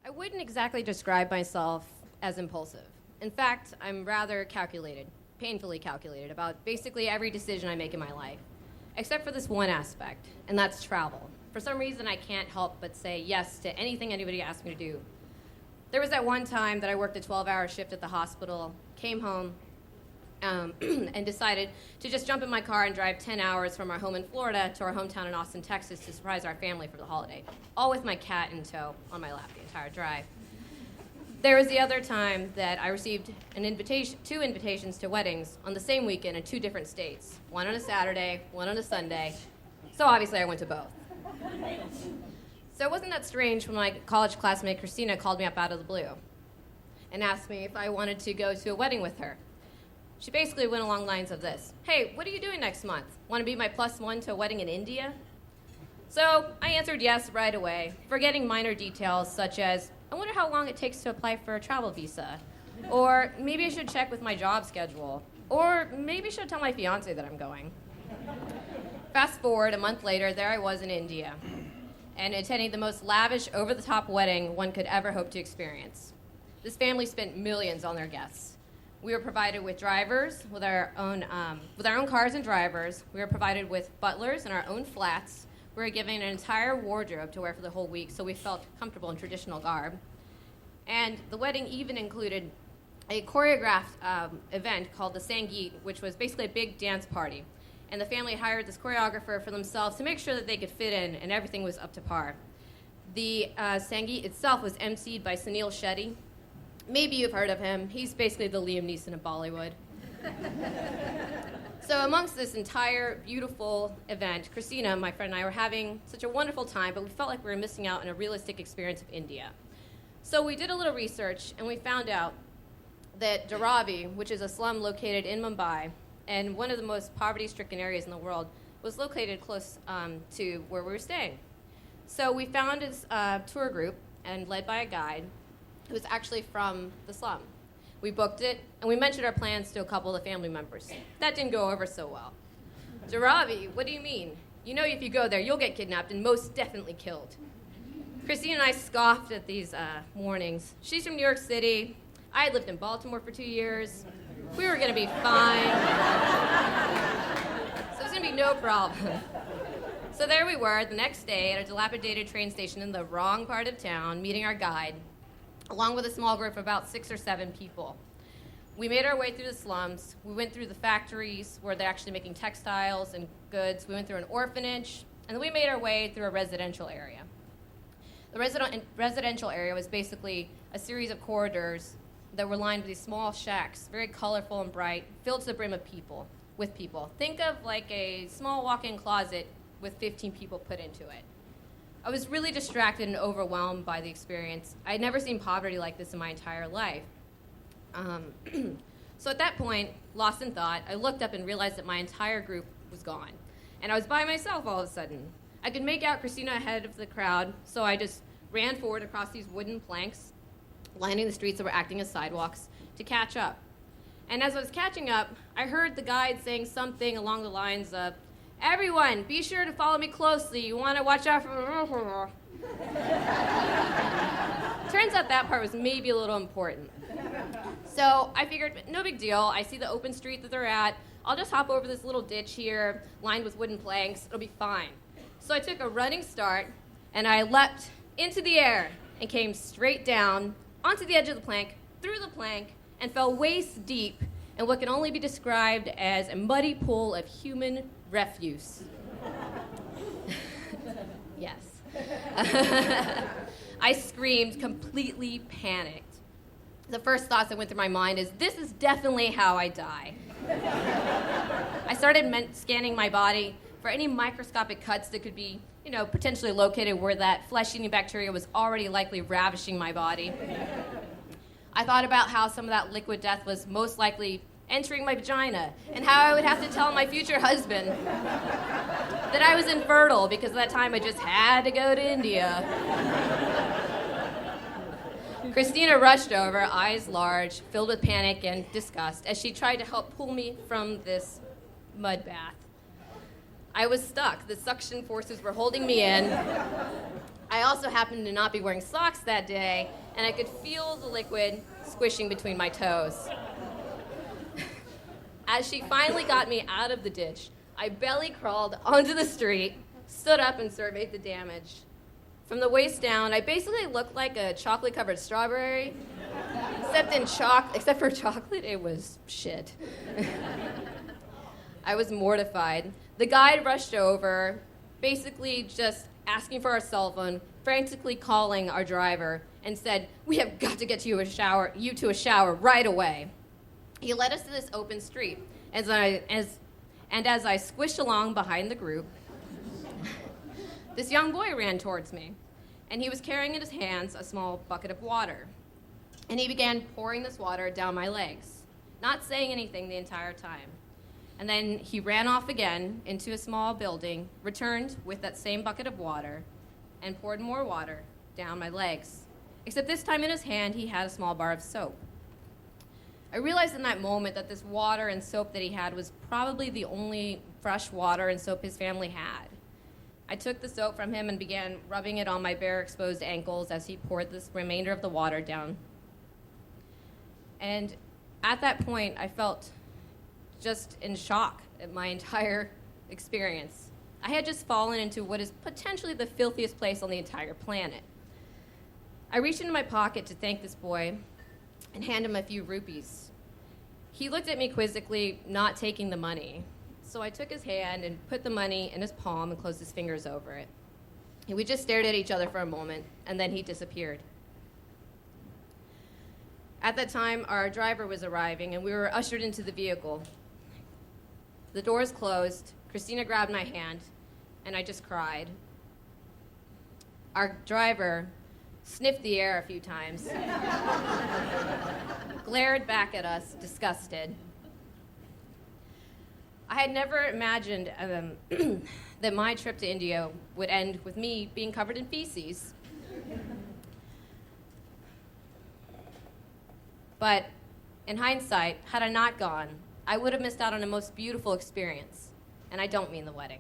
I wouldn't exactly describe myself as impulsive. In fact, I'm rather calculated, painfully calculated, about basically every decision I make in my life, except for this one aspect, and that's travel. For some reason, I can't help but say yes to anything anybody asks me to do. There was that one time that I worked a 12-hour shift at the hospital, came home, and decided to just jump in my car and drive 10 hours from our home in Florida to our hometown in Austin, Texas to surprise our family for the holiday, all with my cat in tow on my lap the entire drive. There was the other time that I received two invitations to weddings on the same weekend in two different states, one on a Saturday, one on a Sunday, so obviously I went to both. So it wasn't that strange when my college classmate Christina called me up out of the blue and asked me if I wanted to go to a wedding with her. She basically went along lines of this: "Hey, what are you doing next month? Want to be my +1 to a wedding in India?" So I answered yes right away, forgetting minor details such as, I wonder how long it takes to apply for a travel visa, or maybe I should check with my job schedule, or maybe I should tell my fiance that I'm going. Fast forward a month later, there I was in India, and attending the most lavish, over-the-top wedding one could ever hope to experience. This family spent millions on their guests. We were provided with drivers, with our own cars and drivers. We were provided with butlers in our own flats. We were given an entire wardrobe to wear for the whole week, so we felt comfortable in traditional garb. And the wedding even included a choreographed event called the Sangeet, which was basically a big dance party. And the family hired this choreographer for themselves to make sure that they could fit in and everything was up to par. The Sangeet itself was emceed by Sunil Shetty. Maybe you've heard of him. He's basically the Liam Neeson of Bollywood. So amongst this entire beautiful event, Christina, my friend, and I were having such a wonderful time, but we felt like we were missing out on a realistic experience of India. So we did a little research, and we found out that Dharavi, which is a slum located in Mumbai, and one of the most poverty-stricken areas in the world, was located close to where we were staying. So we found this tour group, and led by a guide, who was actually from the slum. We booked it, and we mentioned our plans to a couple of the family members. That didn't go over so well. Dharavi, what do you mean? You know if you go there, you'll get kidnapped and most definitely killed. Christine and I scoffed at these warnings. She's from New York City. I had lived in Baltimore for 2 years. We were gonna be fine. So it was gonna be no problem. So there we were the next day at a dilapidated train station in the wrong part of town, meeting our guide, along with a small group of about 6 or 7 people. We made our way through the slums. We went through the factories where they're actually making textiles and goods. We went through an orphanage, and then we made our way through a residential area. The residential area was basically a series of corridors that were lined with these small shacks, very colorful and bright, filled to the brim with people. Think of like a small walk-in closet with 15 people put into it. I was really distracted and overwhelmed by the experience. I had never seen poverty like this in my entire life. So at that point, lost in thought, I looked up and realized that my entire group was gone. And I was by myself all of a sudden. I could make out Christina ahead of the crowd, so I just ran forward across these wooden planks, lining the streets that were acting as sidewalks, to catch up. And as I was catching up, I heard the guide saying something along the lines of, "Everyone, be sure to follow me closely. You want to watch out for..." Turns out that part was maybe a little important. So I figured, no big deal. I see the open street that they're at. I'll just hop over this little ditch here, lined with wooden planks. It'll be fine. So I took a running start, and I leapt into the air and came straight down onto the edge of the plank, through the plank, and fell waist deep in what can only be described as a muddy pool of human refuse. Yes. I screamed, completely panicked. The first thoughts that went through my mind is, this is definitely how I die. I started scanning my body for any microscopic cuts that could be, potentially located where that flesh-eating bacteria was already likely ravishing my body. I thought about how some of that liquid death was most likely entering my vagina, and how I would have to tell my future husband that I was infertile because at that time I just had to go to India. Christina rushed over, eyes large, filled with panic and disgust, as she tried to help pull me from this mud bath. I was stuck. The suction forces were holding me in. I also happened to not be wearing socks that day, and I could feel the liquid squishing between my toes. As she finally got me out of the ditch, I belly crawled onto the street, stood up, and surveyed the damage. From the waist down, I basically looked like a chocolate-covered strawberry, except for chocolate, it was shit. I was mortified. The guide rushed over, basically just asking for our cell phone, frantically calling our driver, and said, "We have got to get you to a shower right away." He led us to this open street, as I squished along behind the group, this young boy ran towards me, and he was carrying in his hands a small bucket of water. And he began pouring this water down my legs, not saying anything the entire time. And then he ran off again into a small building, returned with that same bucket of water, and poured more water down my legs. Except this time in his hand, he had a small bar of soap. I realized in that moment that this water and soap that he had was probably the only fresh water and soap his family had. I took the soap from him and began rubbing it on my bare, exposed ankles as he poured this remainder of the water down. And at that point, I felt just in shock at my entire experience. I had just fallen into what is potentially the filthiest place on the entire planet. I reached into my pocket to thank this boy and hand him a few rupees. He looked at me quizzically, not taking the money. So I took his hand and put the money in his palm and closed his fingers over it. And we just stared at each other for a moment, and then he disappeared. At that time, our driver was arriving, and we were ushered into the vehicle. The doors closed, Christina grabbed my hand, and I just cried. Our driver sniffed the air a few times, glared back at us, disgusted. I had never imagined that my trip to India would end with me being covered in feces. But in hindsight, had I not gone, I would have missed out on a most beautiful experience. And I don't mean the wedding.